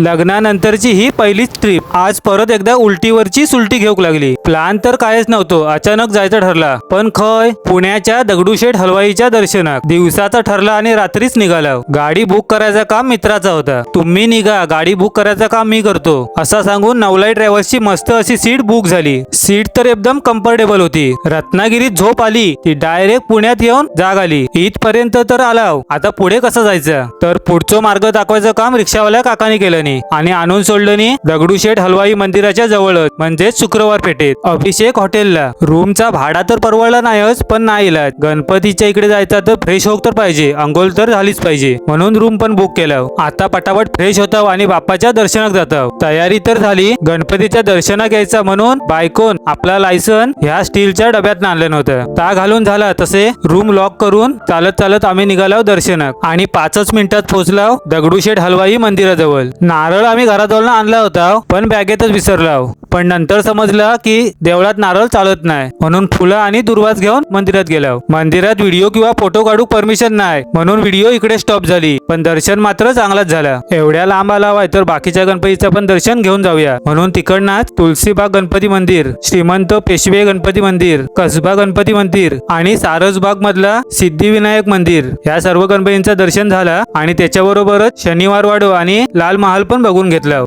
लग्नानंतरची ही पहिलीच ट्रिप. आज परत एकदा उलटीवरची सुलटी घेऊक लागली. प्लॅन तर कायच नव्हतं, अचानक जायचं ठरला. पण खय पुण्याच्या दगडूशेठ हलवाईच्या दर्शनाक. दिवसाचा ठरला आणि रात्रीच निघाला. गाडी बुक करायचा काम मित्राचा होता. तुम्ही निघा, गाडी बुक करायचं काम मी करतो असा सांगून नवलाई ट्रॅव्हल्सची मस्त अशी सीट बुक झाली. सीट तर एकदम कम्फर्टेबल होती. रत्नागिरीत झोप आली ती डायरेक्ट पुण्यात येऊन जाग आली. इथपर्यंत तर आलाव, आता पुढे कसं जायचं. तर पुढचं मार्ग दाखवायचं काम रिक्षावाल्या काकाने केलं नाही आणि आणून सोडलं नाही दगडूशेठ हलवाई मंदिराच्या जवळच, म्हणजेच शुक्रवार पेठेत अभिषेक हॉटेलला. रूमचा भाडा तर परवडला नाहीच, पण नाही इलाज. गणपतीच्या इकडे जायचा तर फ्रेश होक तर पाहिजे, अंघोळ तर झालीच पाहिजे, म्हणून रूम पण बुक केलं. आता पटापट फ्रेश होताव आणि बाप्पाच्या दर्शनात जाताव. तयारी तर झाली. गणपतीच्या दर्शनात घ्यायचा म्हणून बायकोन आपला लायसन ह्या स्टीलच्या डब्यात आणलं नव्हतं. ता घालून झाला तसे रूम लॉक करून चालत चालत आम्ही निघालो दर्शनात आणि 5च मिनिटात पोहोचलाव दगडूशेठ हलवाई मंदिराजवळ. नारळ आम्ही घराजवळ आणला होता, पण बॅगेतच विसरलाव. पण नंतर समजलं की देवळात नारळ चालत नाही, म्हणून फुलं आणि दुर्वास घेऊन मंदिरात गेलो. मंदिरात व्हिडिओ किंवा फोटो काढू परमिशन नाही, म्हणून व्हिडिओ इकडे स्टॉप झाली. पण दर्शन मात्र चांगलाच झाला. एवढ्या लांब आलावाय तर बाकीच्या गणपतीचं पण दर्शन घेऊन जाऊया, म्हणून तिकडनाच तुलसीबाग गणपती मंदिर, श्रीमंत पेशवे गणपती मंदिर, कसबा गणपती मंदिर आणि सारसबाग मधला सिद्धिविनायक मंदिर या सर्व गणपतींचं दर्शन झालं आणि त्याच्याबरोबरच शनिवार वाडो आणि लाल महाल पण बघून घेतला.